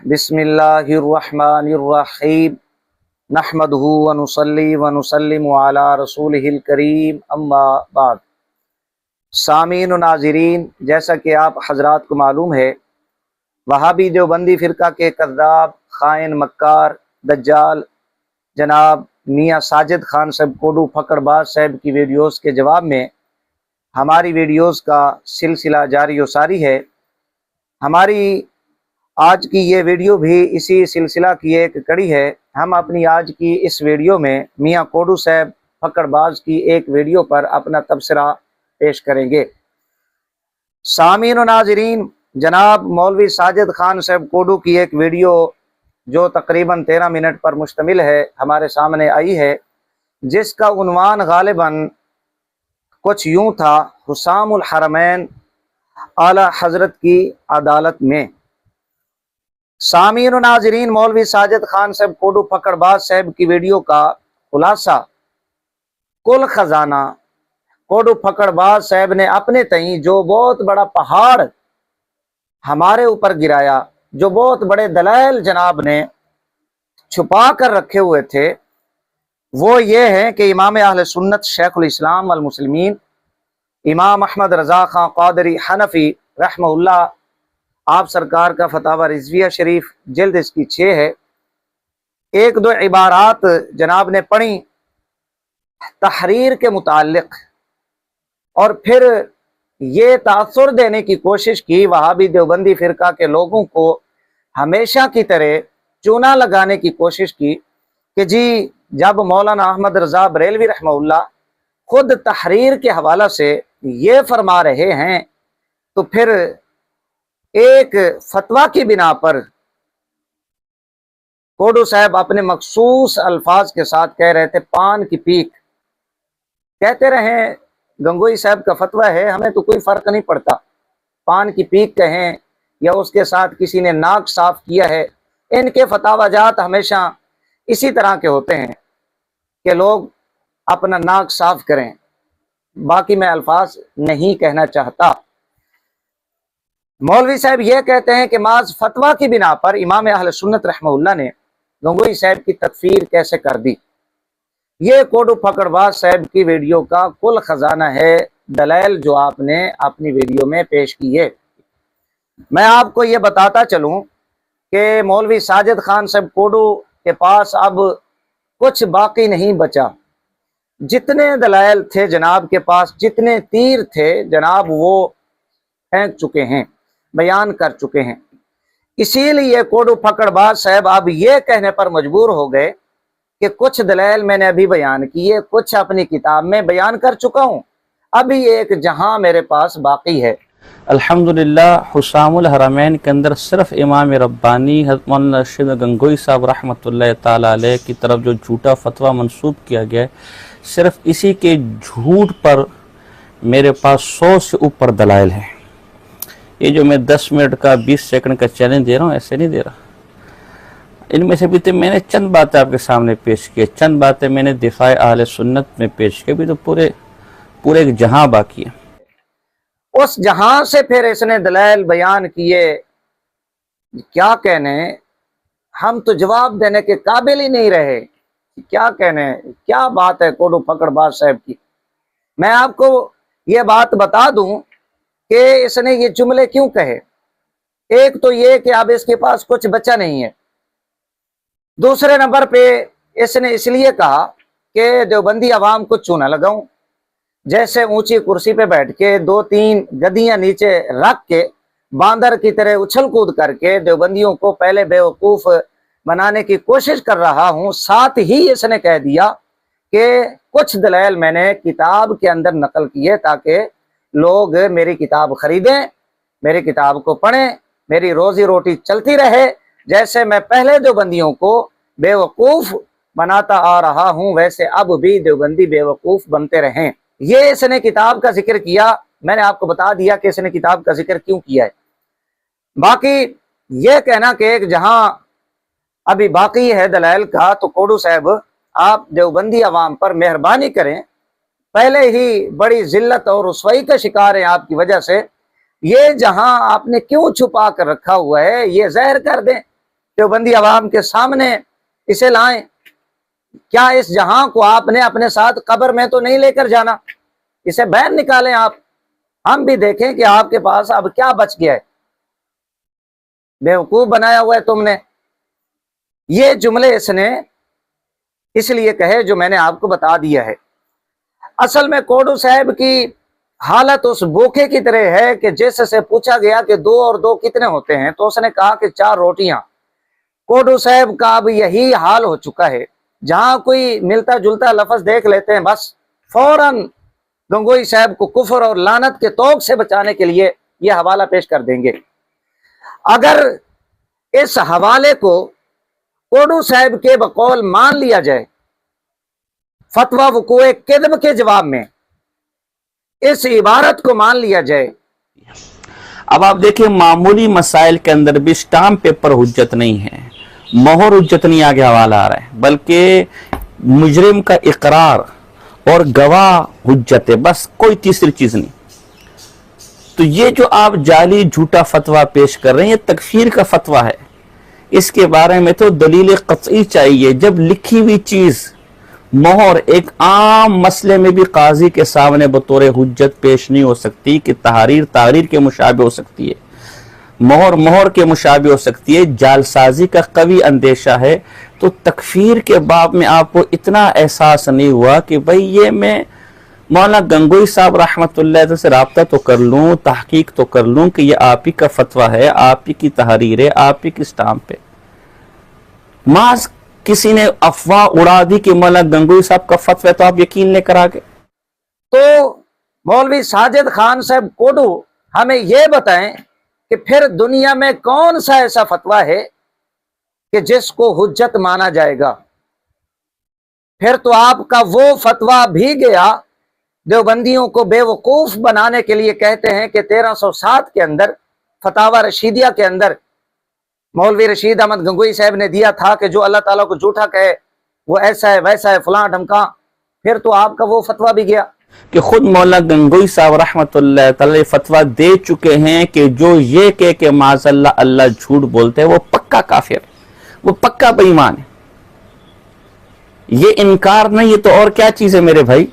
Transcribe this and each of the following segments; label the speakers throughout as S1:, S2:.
S1: بسم اللہ الرحمن الرحیم نحمدہ ونصلی ونسلم علی رسولہ الکریم اما بعد۔ سامعین و ناظرین، جیسا کہ آپ حضرات کو معلوم ہے، وہابی دیوبندی فرقہ کے کذاب، خائن، مکار، دجال جناب میاں ساجد خان صاحب کوڈو پھکڑ باز صاحب کی ویڈیوز کے جواب میں ہماری ویڈیوز کا سلسلہ جاری و ساری ہے۔ ہماری آج کی یہ ویڈیو بھی اسی سلسلہ کی ایک کڑی ہے۔ ہم اپنی آج کی اس ویڈیو میں میاں کوڈو صاحب پھکڑ باز کی ایک ویڈیو پر اپنا تبصرہ پیش کریں گے۔ سامعین و ناظرین، جناب مولوی ساجد خان صاحب کوڈو کی ایک ویڈیو جو تقریباً 13 منٹ پر مشتمل ہے ہمارے سامنے آئی ہے، جس کا عنوان غالباً کچھ یوں تھا: حسام الحرمین اعلیٰ حضرت کی عدالت میں۔ سامعین و ناظرین، مولوی ساجد خان صاحب کوڈو پھکڑ باز صاحب کی ویڈیو کا خلاصہ، کل خزانہ کوڈو پھکڑ باز صاحب نے اپنے تئیں جو بہت بڑا پہاڑ ہمارے اوپر گرایا، جو بہت بڑے دلائل جناب نے چھپا کر رکھے ہوئے تھے، وہ یہ ہے کہ امام اہل سنت شیخ الاسلام والمسلمین امام احمد رضا خان قادری حنفی رحمہ اللہ، آپ سرکار کا فتاوی رضویہ شریف جلد اس کی 6 ہے، ایک دو عبارات جناب نے پڑھی تحریر کے متعلق، اور پھر یہ تاثر دینے کی کوشش کی، وہابی دیوبندی فرقہ کے لوگوں کو ہمیشہ کی طرح چونا لگانے کی کوشش کی کہ جی جب مولانا احمد رضا بریلوی رحمہ اللہ خود تحریر کے حوالہ سے یہ فرما رہے ہیں، تو پھر ایک فتویٰ کی بنا پر کوڈو صاحب اپنے مخصوص الفاظ کے ساتھ کہہ رہے تھے پان کی پیک، کہتے رہیں گنگوئی صاحب کا فتویٰ ہے، ہمیں تو کوئی فرق نہیں پڑتا، پان کی پیک کہیں یا اس کے ساتھ کسی نے ناک صاف کیا ہے، ان کے فتاوی جات ہمیشہ اسی طرح کے ہوتے ہیں کہ لوگ اپنا ناک صاف کریں، باقی میں الفاظ نہیں کہنا چاہتا۔ مولوی صاحب یہ کہتے ہیں کہ محض فتویٰ کی بنا پر امام اہل سنت رحمہ اللہ نے گنگوئی صاحب کی تکفیر کیسے کر دی۔ یہ کوڈو پھکڑ باز صاحب کی ویڈیو کا کل خزانہ ہے، دلائل جو آپ نے اپنی ویڈیو میں پیش کیے۔ میں آپ کو یہ بتاتا چلوں کہ مولوی ساجد خان صاحب کوڈو کے پاس اب کچھ باقی نہیں بچا، جتنے دلائل تھے جناب کے پاس، جتنے تیر تھے جناب، وہ پھینک چکے ہیں، بیان کر چکے ہیں۔ اسی لیے کوڈو پھکڑ باز صاحب اب یہ کہنے پر مجبور ہو گئے کہ کچھ دلائل میں نے ابھی بیان کیے، کچھ اپنی کتاب میں بیان کر چکا ہوں، ابھی ایک جہاں میرے پاس باقی ہے۔
S2: الحمدللہ حسام الحرمین کے اندر صرف امام ربانی حضرت مولانا رشید گنگوئی صاحب رحمۃ اللہ تعالیٰ علیہ کی طرف جو جھوٹا فتویٰ منسوب کیا گیا ہے، صرف اسی کے جھوٹ پر میرے پاس 100 سے اوپر دلائل ہیں۔ یہ جو میں 10 منٹ کا 20 سیکنڈ کا چیلنج دے رہا ہوں، ایسے نہیں دے رہا۔ ان میں سے بھی تو میں نے چند باتیں آپ کے سامنے پیش کی، چند باتیں میں نے دفاع اہل سنت میں پیش کی، بھی تو پورے ایک جہاں باقی ہے۔
S1: اس جہاں سے پھر اس نے دلائل بیان کیے، کیا کہنے، ہم تو جواب دینے کے قابل ہی نہیں رہے، کیا کہنے، کیا بات ہے کوڈو پھکڑ باز صاحب کی۔ میں آپ کو یہ بات بتا دوں کہ اس نے یہ جملے کیوں کہے۔ ایک تو یہ کہ اب اس کے پاس کچھ بچا نہیں ہے، دوسرے نمبر پہ اس نے اس لیے کہا کہ دیوبندی عوام کو چونا لگاؤں، جیسے اونچی کرسی پہ بیٹھ کے 2-3 گدیاں نیچے رکھ کے باندر کی طرح اچھل کود کر کے دیوبندیوں کو پہلے بیوقوف بنانے کی کوشش کر رہا ہوں۔ ساتھ ہی اس نے کہہ دیا کہ کچھ دلائل میں نے کتاب کے اندر نقل کیے تاکہ لوگ میری کتاب خریدیں، میری کتاب کو پڑھیں، میری روزی روٹی چلتی رہے۔ جیسے میں پہلے دیوبندیوں کو بیوقوف بناتا آ رہا ہوں، ویسے اب بھی دیوبندی بیوقوف بنتے رہیں۔ یہ اس نے کتاب کا ذکر کیا، میں نے آپ کو بتا دیا کہ اس نے کتاب کا ذکر کیوں کیا ہے۔ باقی یہ کہنا کہ ایک جہاں ابھی باقی ہے دلائل کا، تو کوڈو صاحب آپ دیوبندی عوام پر مہربانی کریں، پہلے ہی بڑی ذلت اور رسوائی کا شکار ہیں آپ کی وجہ سے، یہ جہاں آپ نے کیوں چھپا کر رکھا ہوا ہے یہ ظاہر کر دیں۔ دیوبندی عوام کے سامنے اسے لائیں۔ کیا اس جہاں کو آپ نے اپنے ساتھ قبر میں تو نہیں لے کر جانا؟ اسے باہر نکالیں آپ، ہم بھی دیکھیں کہ آپ کے پاس اب کیا بچ گیا ہے۔ بیوقوف بنایا ہوا ہے تم نے۔ یہ جملے اس نے اس لیے کہے جو میں نے آپ کو بتا دیا ہے۔ اصل میں کوڈو صاحب کی حالت اس بوکھے کی طرح ہے کہ جس سے پوچھا گیا کہ 2 اور 2 کتنے ہوتے ہیں تو اس نے کہا کہ 4 روٹیاں۔ کوڈو صاحب کا اب یہی حال ہو چکا ہے، جہاں کوئی ملتا جلتا لفظ دیکھ لیتے ہیں بس فوراً گنگوئی صاحب کو کفر اور لعنت کے طوق سے بچانے کے لیے یہ حوالہ پیش کر دیں گے۔ اگر اس حوالے کو کوڈو صاحب کے بقول مان لیا جائے، فتویٰ وقوع کذب کے جواب میں اس عبارت کو مان لیا جائے۔
S2: اب آپ دیکھیں معمولی مسائل کے اندر بھی سٹامپ پیپر حجت نہیں ہے، مہر حجت نہیں، آگے حوالہ آ رہا ہے، بلکہ مجرم کا اقرار اور گواہ حجت ہے، بس کوئی تیسری چیز نہیں۔ تو یہ جو آپ جعلی جھوٹا فتویٰ پیش کر رہے ہیں یہ تکفیر کا فتویٰ ہے، اس کے بارے میں تو دلیل قطعی چاہیے۔ جب لکھی ہوئی چیز مہر ایک عام مسئلے میں بھی قاضی کے سامنے بطور حجت پیش نہیں ہو سکتی کہ تحریر کے مشابہ ہو سکتی ہے، مہر کے مشابہ ہو سکتی ہے، جعلسازی کا قوی اندیشہ ہے، تو تکفیر کے باب میں آپ کو اتنا احساس نہیں ہوا کہ بھئی یہ میں مولانا گنگوئی صاحب رحمت اللہ علیہ سے رابطہ تو کر لوں، تحقیق تو کر لوں کہ یہ آپ ہی کا فتویٰ ہے، آپ ہی کی تحریر ہے، آپ ہی کی سٹامپ ہے۔ محض کسی نے افواہ اڑا دی کہ مولانا گنگوئی صاحب کا فتویٰ ہے تو آپ یقین لے کر آگے۔
S1: تو مولوی ساجد خان صاحب کوڈو ہمیں یہ بتائیں کہ پھر دنیا میں کون سا ایسا فتویٰ ہے کہ جس کو حجت مانا جائے گا؟ پھر تو آپ کا وہ فتویٰ بھی گیا۔ دیوبندیوں کو بے وقوف بنانے کے لیے کہتے ہیں کہ 1307 کے اندر فتاوی رشیدیہ کے اندر مولوی رشید احمد گنگوئی صاحب نے دیا تھا کہ جو اللہ تعالیٰ کو جھوٹا کہے وہ ایسا ہے ویسا ہے فلاں ڈھمکاں۔ پھر تو آپ کا وہ فتویٰ بھی گیا
S2: کہ خود مولانا گنگوئی صاحب رحمت اللہ تعالی فتویٰ دے چکے ہیں کہ جو یہ کہے کہ معاذ اللہ اللہ جھوٹ بولتے ہیں وہ پکا کافر، وہ پکا بے ایمان ہے۔ یہ انکار نہیں، یہ تو اور کیا چیز ہے میرے بھائی۔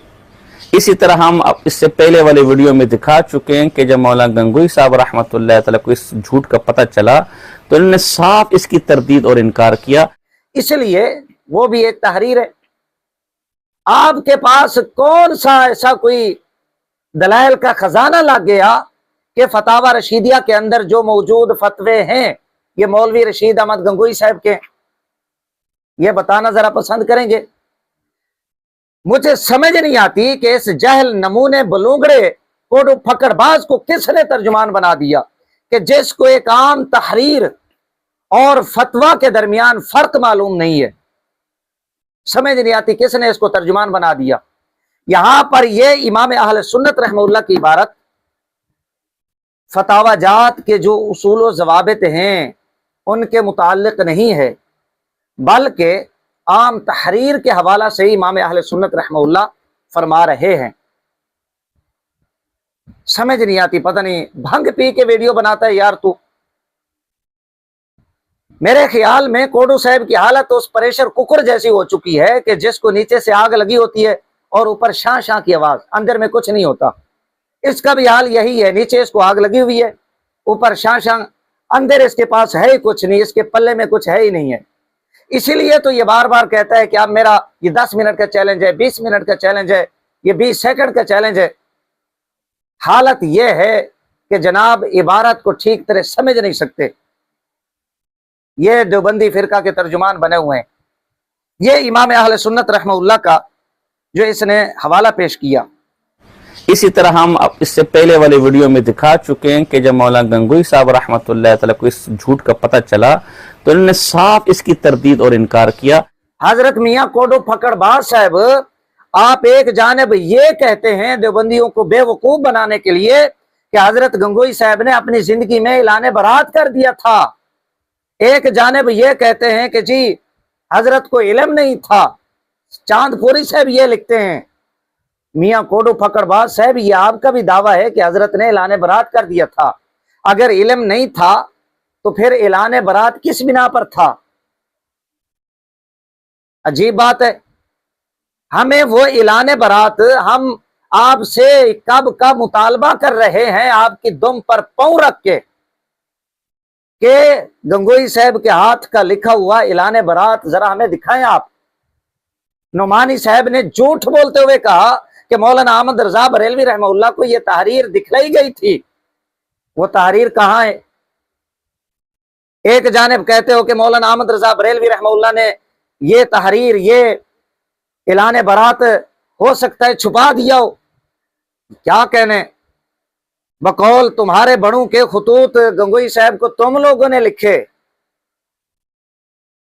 S2: اسی طرح ہم اس سے پہلے والے ویڈیو میں دکھا چکے ہیں کہ جب مولانا گنگوئی صاحب رحمت اللہ تعالی کو اس جھوٹ کا پتہ چلا تو انہوں نے صاف اس کی تردید اور انکار کیا۔
S1: اس لیے وہ بھی ایک تحریر ہے۔ آپ کے پاس کون سا ایسا کوئی دلائل کا خزانہ لگ گیا کہ فتاوی رشیدیہ کے اندر جو موجود فتوے ہیں یہ مولوی رشید احمد گنگوئی صاحب کے؟ یہ بتانا ذرا پسند کریں گے؟ مجھے سمجھ نہیں آتی کہ اس جہل نمونے بلونگڑے کوڈو پھکڑ باز کو کس نے ترجمان بنا دیا کہ جس کو ایک عام تحریر اور فتویٰ کے درمیان فرق معلوم نہیں ہے۔ سمجھ نہیں آتی کس نے اس کو ترجمان بنا دیا۔ یہاں پر یہ امام اہل سنت رحمہ اللہ کی عبارت فتاوی جات کے جو اصول و ضوابط ہیں ان کے متعلق نہیں ہے، بلکہ عام تحریر کے حوالہ سے ہی امام اہل سنت رحمہ اللہ فرما رہے ہیں۔ سمجھ نہیں آتی، پتہ نہیں بھنگ پی کے ویڈیو بناتا ہے یار تو۔ میرے خیال میں کوڈو صاحب کی حالت اس پریشر کوکر جیسی ہو چکی ہے کہ جس کو نیچے سے آگ لگی ہوتی ہے اور اوپر شاں شاں کی آواز، اندر میں کچھ نہیں ہوتا۔ اس کا بھی حال یہی ہے، نیچے اس کو آگ لگی ہوئی ہے، اوپر شاں شاں، اندر اس کے پاس ہے ہی کچھ نہیں، اس کے پلے میں کچھ ہے ہی نہیں ہے۔ اسی لیے تو یہ بار بار کہتا ہے کہ اب میرا یہ 10 منٹ کا چیلنج ہے، 20 منٹ کا چیلنج ہے، یہ 20 سیکنڈ کا چیلنج ہے۔ حالت یہ ہے کہ جناب عبارت کو ٹھیک طرح سمجھ نہیں سکتے۔ یہ دیوبندی فرقہ کے ترجمان بنے ہوئے ہیں۔ یہ امام اہل سنت رحمہ اللہ کا جو اس نے حوالہ پیش کیا۔
S2: اسی طرح ہم اس سے پہلے والے ویڈیو میں دکھا چکے ہیں کہ جب مولانا گنگوئی صاحب رحمت اللہ تعالی کو اس جھوٹ کا پتہ چلا تو انہوں نے صاف اس کی تردید اور انکار کیا۔
S1: حضرت میاں کوڈو پھکڑ باز صاحب، آپ ایک جانب یہ کہتے ہیں دیوبندیوں کو بے وقوف بنانے کے لیے کہ حضرت گنگوئی صاحب نے اپنی زندگی میں اعلان برات کر دیا تھا، ایک جانب یہ کہتے ہیں کہ جی حضرت کو علم نہیں تھا۔ چاند پوری صاحب یہ لکھتے ہیں، میاں کوڈو پھکڑ باز صاحب یہ آپ کا بھی دعویٰ ہے کہ حضرت نے اعلان برات کر دیا تھا۔ اگر علم نہیں تھا تو پھر اعلان برات کس بنا پر تھا؟ عجیب بات ہے، ہمیں وہ اعلان برات ہم آپ سے کب کا مطالبہ کر رہے ہیں آپ کی دم پر پاؤں رکھ کے کہ گنگوئی صاحب کے ہاتھ کا لکھا ہوا اعلان برات ذرا ہمیں دکھائیں آپ۔ نعمانی صاحب نے جھوٹ بولتے ہوئے کہا کہ مولانا احمد رضا بریلوی رحمہ اللہ کو یہ تحریر دکھلائی گئی تھی، وہ تحریر کہاں ہے؟ ایک جانب کہتے ہو کہ مولانا احمد رضا بریلوی رحمہ اللہ نے یہ تحریر، یہ اعلان برات ہو سکتا ہے چھپا دیا ہو، کیا کہنے، بقول تمہارے بڑوں کے خطوط گنگوئی صاحب کو تم لوگوں نے لکھے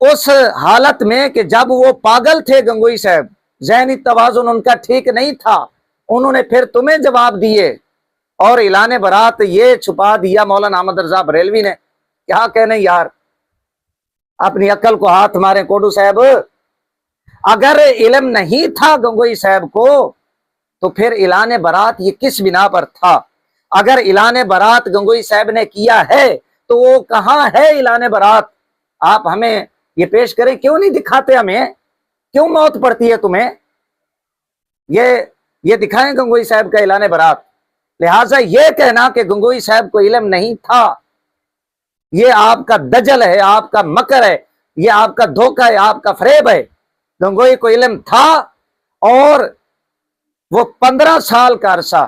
S1: اس حالت میں کہ جب وہ پاگل تھے گنگوئی صاحب، ذہنی توازن ان کا ٹھیک نہیں تھا، انہوں نے پھر تمہیں جواب دیے اور اعلان برات یہ چھپا دیا مولانا احمد رضا بریلوی نے۔ کیا کہنے یار، اپنی عقل کو ہاتھ مارے کوڈو صاحب۔ اگر علم نہیں تھا گنگوئی صاحب کو تو پھر اعلان برات یہ کس بنا پر تھا؟ اگر اعلان برات گنگوئی صاحب نے کیا ہے تو وہ کہاں ہے اعلان برات؟ آپ ہمیں یہ پیش کریں، کیوں نہیں دکھاتے ہمیں؟ کیوں موت پڑتی ہے تمہیں؟ یہ دکھائیں گنگوئی صاحب کا اعلان برات۔ لہٰذا یہ کہنا کہ گنگوئی صاحب کو علم نہیں تھا، یہ آپ کا دجل ہے، آپ کا مکر ہے، یہ آپ کا دھوکہ ہے، آپ کا فریب ہے۔ گنگوئی کو علم تھا، اور وہ 15 سال کا عرصہ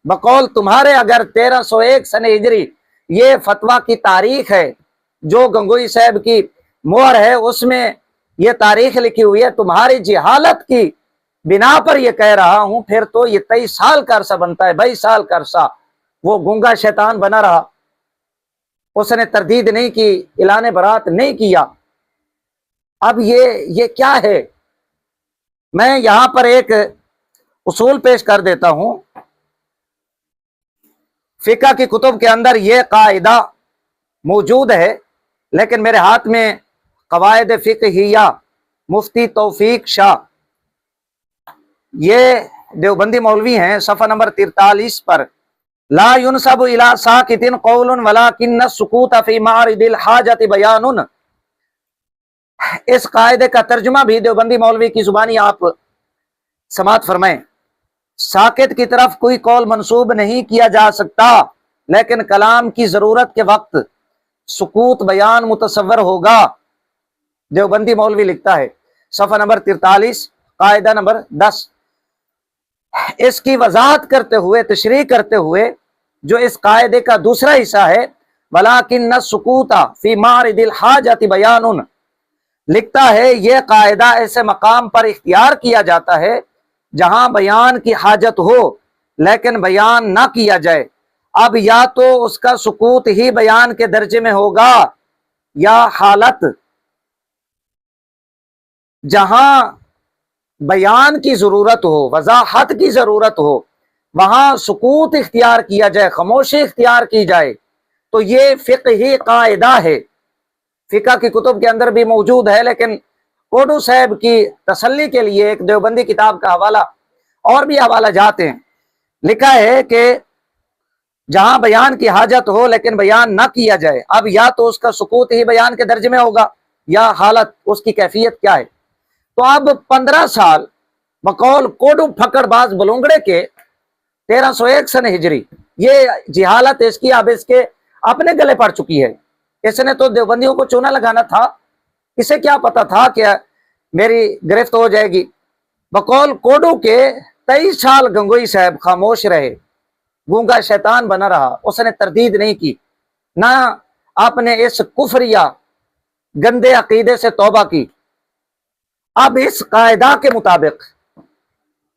S1: بقول تمہارے، اگر 1301 سن ہجری یہ فتویٰ کی تاریخ ہے جو گنگوئی صاحب کی مہر ہے، اس میں یہ تاریخ لکھی ہوئی ہے، تمہاری جہالت کی بنا پر یہ کہہ رہا ہوں، پھر تو یہ 23 سال کا عرصہ بنتا ہے، 22 سال کا عرصہ وہ گونگا شیطان بنا رہا، اس نے تردید نہیں کی، اعلان برات نہیں کیا۔ اب یہ کیا ہے؟ میں یہاں پر ایک اصول پیش کر دیتا ہوں، فقہ کی کتب کے اندر یہ قاعدہ موجود ہے، لیکن میرے ہاتھ میں قواعد فقہیہ مفتی توفیق شاہ، یہ دیوبندی مولوی ہیں، صفحہ نمبر 43 پر، لا ينسب الى ساکت قول ولكن السکوت فی معرض الحاجت بیان۔ اس قاعدے کا ترجمہ بھی دیوبندی مولوی کی زبانی آپ سماعت فرمائیں۔ ساکت کی طرف کوئی قول منسوب نہیں کیا جا سکتا، لیکن کلام کی ضرورت کے وقت سکوت بیان متصور ہوگا۔ دیوبندی مولوی لکھتا ہے، صفحہ نمبر 43، قاعدہ نمبر 10۔ اس کی وضاحت کرتے ہوئے، تشریح کرتے ہوئے، جو اس قاعدے کا دوسرا حصہ ہے، وَلَكِنَّ السُّكُوتَ فِي مَعْرِضِ الْحَاجَةِ بَيَانٌ، لکھتا ہے یہ قاعدہ ایسے مقام پر اختیار کیا جاتا ہے جہاں بیان کی حاجت ہو لیکن بیان نہ کیا جائے۔ اب یا تو اس کا سکوت ہی بیان کے درجے میں ہوگا، یا حالت جہاں بیان کی ضرورت ہو، وضاحت کی ضرورت ہو، وہاں سکوت اختیار کیا جائے، خاموشی اختیار کی جائے۔ تو یہ فقہی قاعدہ ہے، فقہ کی کتب کے اندر بھی موجود ہے، لیکن کوڈو صاحب کی تسلی کے لیے ایک دیوبندی کتاب کا حوالہ، اور بھی حوالہ جاتے ہیں، لکھا ہے کہ جہاں بیان کی حاجت ہو لیکن بیان نہ کیا جائے، اب یا تو اس کا سکوت ہی بیان کے درجے میں ہوگا، یا حالت اس کی کیفیت کیا ہے۔ تو اب 15 سال بقول کوڈو پھکڑ باز بلونگڑے کے 1301 سن ہجری، یہ جہالت اس کی اب اس کے اپنے گلے پڑ چکی ہے۔ اس نے تو دیوبندیوں کو چونا لگانا تھا، اسے کیا پتا تھا کہ میری گرفت ہو جائے گی۔ بقول کوڈو کے 23 سال گنگوئی صاحب خاموش رہے، گونگا شیطان بنا رہا، اس نے تردید نہیں کی، نہ آپ نے اس کفریہ گندے عقیدے سے توبہ کی۔ اب اس قاعدہ کے مطابق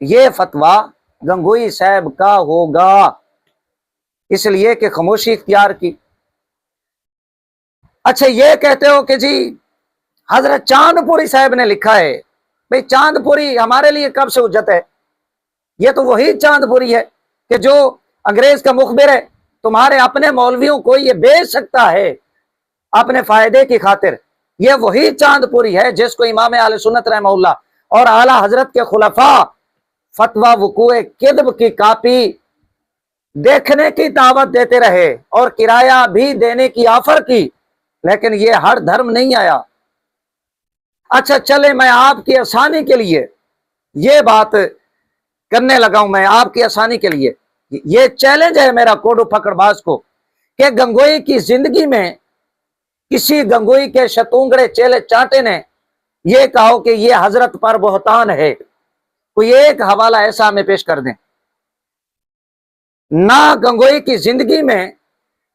S1: یہ فتویٰ گنگوئی صاحب کا ہوگا، اس لیے کہ خاموشی اختیار کی۔ اچھا یہ کہتے ہو کہ جی حضرت چاند پوری صاحب نے لکھا ہے، بھئی چاند پوری ہمارے لیے کب سے حجت ہے؟ یہ تو وہی چاند پوری ہے کہ جو انگریز کا مخبر ہے، تمہارے اپنے مولویوں کو یہ بیچ سکتا ہے اپنے فائدے کی خاطر۔ یہ وہی چاند پوری ہے جس کو امام اہل سنت رحمہ اللہ اور اعلیٰ حضرت کے خلفاء فتویٰ وقوع کذب کی کاپی دیکھنے کی دعوت دیتے رہے اور کرایہ بھی دینے کی آفر کی، لیکن یہ ہر دھرم نہیں آیا۔ اچھا چلے، میں آپ کی آسانی کے لیے یہ بات کرنے لگا ہوں، میں آپ کی آسانی کے لیے یہ چیلنج ہے میرا کوڈو پکڑ باز کو کہ گنگوئی کی زندگی میں کسی گنگوئی کے شتونگڑے چیلے چانٹے نے یہ کہو کہ یہ حضرت پر بہتان ہے، کوئی ایک حوالہ ایسا ہمیں پیش کر دیں۔ نہ گنگوئی کی زندگی میں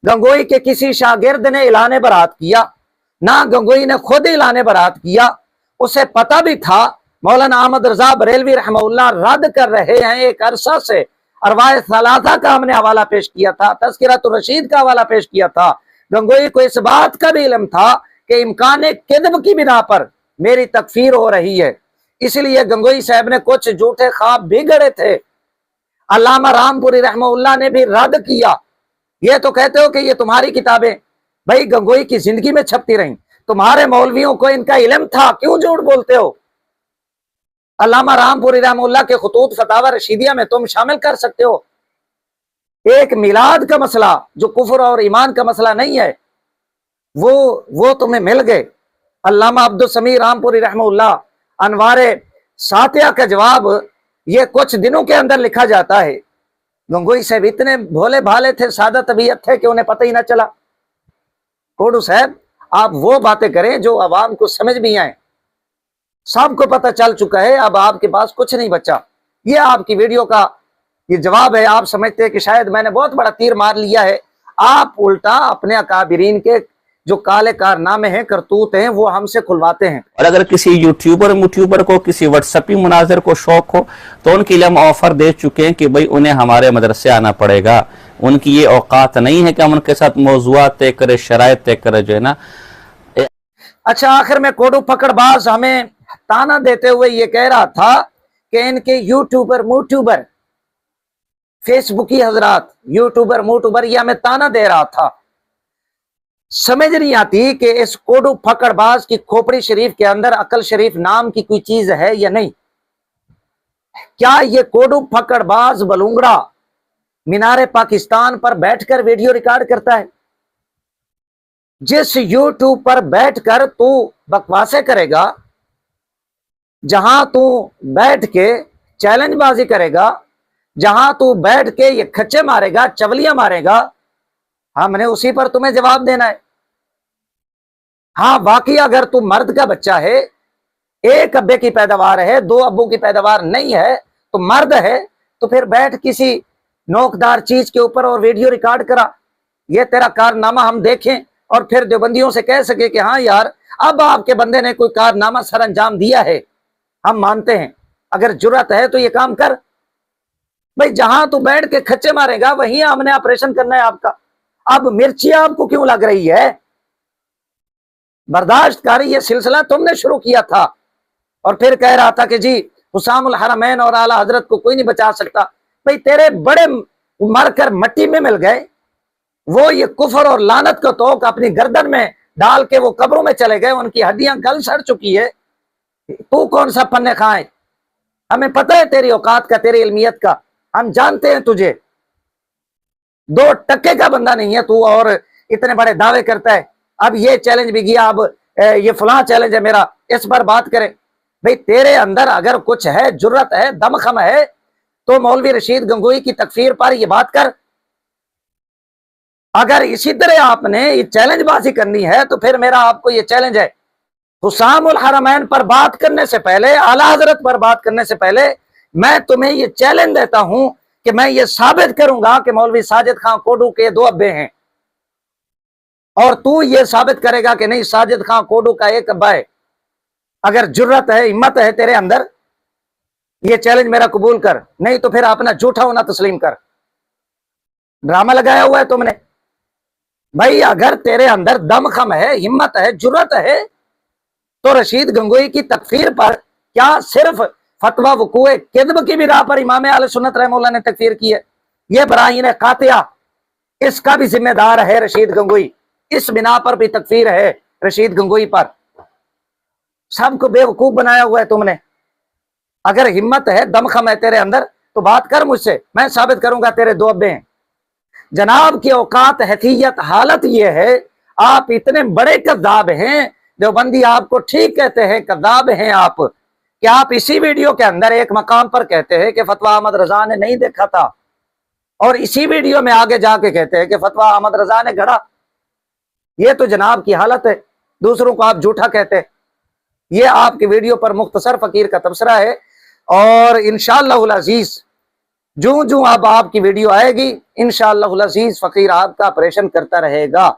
S1: گنگوئی کے کسی شاگرد نے اعلان برات کیا، نہ گنگوئی نے خود اعلان برات کیا۔ اسے پتہ بھی تھا مولانا احمد رضا بریلوی رحمہ اللہ رد کر رہے ہیں ایک عرصہ سے، ارواح ثلاثہ کا ہم نے حوالہ پیش کیا تھا، تذکرۃ الرشید کا حوالہ پیش کیا تھا۔ گنگوئی کو اس بات کا بھی علم تھا کہ امکان کذب کی بنا پر میری تکفیر ہو رہی ہے، اس لیے گنگوئی صاحب نے کچھ جھوٹے خواب بھی گڑے تھے۔ علامہ رام پوری رحمہ اللہ نے بھی رد کیا۔ یہ تو کہتے ہو کہ یہ تمہاری کتابیں بھائی گنگوئی کی زندگی میں چھپتی رہیں، تمہارے مولویوں کو ان کا علم تھا، کیوں جھوٹ بولتے ہو؟ علامہ رام پوری رحمہ اللہ کے خطوط فتاوی رشیدیہ میں تم شامل کر سکتے ہو۔ ایک میلاد کا مسئلہ جو کفر اور ایمان کا مسئلہ نہیں ہے وہ تمہیں مل گئے۔ علامہ عبدالسمیع رام پوری رحمہ اللہ انوار ساتیہ کا جواب یہ کچھ دنوں کے اندر لکھا جاتا ہے۔ گنگوئی صاحب اتنے بھولے بھالے تھے، سادہ طبیعت تھے کہ انہیں پتہ ہی نہ چلا۔ کوڈو صاحب آپ وہ باتیں کریں جو عوام کو سمجھ بھی آئیں، سب کو پتہ چل چکا ہے، اب آپ کے پاس کچھ نہیں بچا۔ یہ آپ کی ویڈیو کا یہ جواب ہے۔ آپ سمجھتے ہیں کہ شاید میں نے بہت بڑا تیر مار لیا ہے، آپ الٹا اپنے اکابرین کے جو کالے کارنامے ہیں، کرتوت ہیں، وہ ہم سے کھلواتے ہیں۔
S2: اور اگر کسی یوٹیوبر کو کسی واٹس ایپی مناظر کو شوق ہو تو ان کے لیے ہم آفر دے چکے ہیں کہ بھئی انہیں ہمارے مدرسے آنا پڑے گا۔ ان کی یہ اوقات نہیں ہے کہ ہم ان کے ساتھ موضوعات طے کرے، شرائط طے کرے جو ہے نا۔
S1: اچھا آخر میں کوڈو پکڑ باز ہمیں تانا دیتے ہوئے یہ کہہ رہا تھا کہ ان کے موٹیوبر فیس بکی حضرات، موٹوبر یہ ہمیں تانا دے رہا تھا۔ سمجھ نہیں آتی کہ اس کوڈو پکڑ باز کی کھوپڑی شریف کے اندر عقل شریف نام کی کوئی چیز ہے یا نہیں۔ کیا یہ کوڈو پکڑ باز بلونگڑا مینار پاکستان پر بیٹھ کر ویڈیو ریکارڈ کرتا ہے؟ جس یوٹیوب پر بیٹھ کر تو بکواسے کرے گا، جہاں تو بیٹھ کے چیلنج بازی کرے گا، جہاں تو بیٹھ کے یہ کھچے مارے گا، چولیاں مارے گا، ہم نے اسی پر تمہیں جواب دینا ہے۔ ہاں واقعی اگر تو مرد کا بچہ ہے، ایک ابے کی پیداوار ہے، دو ابو کی پیداوار نہیں ہے، تو مرد ہے، تو پھر بیٹھ کسی نوکدار چیز کے اوپر اور ویڈیو ریکارڈ کرا، یہ تیرا کارنامہ ہم دیکھیں اور پھر دیوبندیوں سے کہہ سکے کہ ہاں یار اب آپ کے بندے نے کوئی کارنامہ سر انجام دیا ہے، ہم مانتے ہیں، اگر جرت ہے تو یہ کام کر۔ بھئی جہاں تو بیٹھ کے کھچے مارے گا وہیں ہم نے آپریشن کرنا ہے آپ کا۔ اب مرچی آپ کو کیوں لگ رہی ہے؟ برداشت کاری یہ سلسلہ تم نے شروع کیا تھا، اور پھر کہہ رہا تھا کہ جی حسام الحرمین اور اعلیٰ حضرت کو کوئی نہیں بچا سکتا۔ بھئی تیرے بڑے مر کر مٹی میں مل گئے، وہ یہ کفر اور لعنت کو توق اپنی گردن میں ڈال کے وہ قبروں میں چلے گئے، ان کی ہڈیاں گل سڑ چکی ہے، تو کون سا پنے کھائے؟ ہمیں پتہ ہے تیری اوقات کا، تیری علمیت کا، ہم جانتے ہیں تجھے، 2 ٹکے کا بندہ نہیں ہے تو، اور اتنے بڑے دعوے کرتا ہے۔ اب یہ چیلنج بھی گیا، اب یہ فلاں چیلنج ہے میرا، اس پر بات کریں۔ بھئی تیرے اندر اگر کچھ ہے، جرت ہے، دم خم ہے، تو مولوی رشید گنگوئی کی تکفیر پر یہ بات کر۔ اگر اسی طرح آپ نے یہ چیلنج بازی کرنی ہے تو پھر میرا آپ کو یہ چیلنج ہے، حسام الحرمین پر بات کرنے سے پہلے، اعلیٰ حضرت پر بات کرنے سے پہلے میں تمہیں یہ چیلنج دیتا ہوں کہ میں یہ ثابت کروں گا کہ مولوی ساجد خان کوڈو کے 2 ابے ہیں، اور تو یہ ثابت کرے گا کہ نہیں ساجد خان کوڈو کا 1 ابا ہے۔ اگر جرت ہے، ہمت ہے تیرے اندر، یہ چیلنج میرا قبول کر، نہیں تو پھر اپنا جھوٹا ہونا تسلیم کر۔ ڈرامہ لگایا ہوا ہے تم نے۔ بھائی اگر تیرے اندر دم خم ہے، ہمت ہے، جرت ہے، تو رشید گنگوئی کی تکفیر پر کیا صرف فتویٰ وقوع کذب کی بنا پر امام اہل سنت رحمہ اللہ نے تکفیر کی ہے؟ یہ براہین قاطعہ، اس کا بھی ذمہ دار ہے رشید گنگوئی، اس بنا پر بھی تکفیر ہے رشید گنگوئی پر۔ سب کو بے وقوف بنایا ہوا ہے تم نے۔ اگر ہمت ہے، دم خم ہے تیرے اندر تو بات کر مجھ سے، میں ثابت کروں گا تیرے 2 ابے ہیں۔ جناب کی اوقات، حیثیت، حالت یہ ہے، آپ اتنے بڑے کذاب ہیں، دیوبندی آپ کو ٹھیک کہتے ہیں، کذاب ہیں آپ، کہ آپ اسی ویڈیو کے اندر ایک مقام پر کہتے ہیں کہ فتویٰ احمد رضا نے نہیں دیکھا تھا، اور اسی ویڈیو میں آگے جا کے کہتے ہیں کہ فتویٰ احمد رضا نے گھڑا۔ یہ تو جناب کی حالت ہے، دوسروں کو آپ جھوٹا کہتے ہیں۔ یہ آپ کی ویڈیو پر مختصر فقیر کا تبصرہ ہے، اور انشاءاللہ العزیز جو اب آپ کی ویڈیو آئے گی انشاءاللہ العزیز فقیر آپ کا آپریشن کرتا رہے گا۔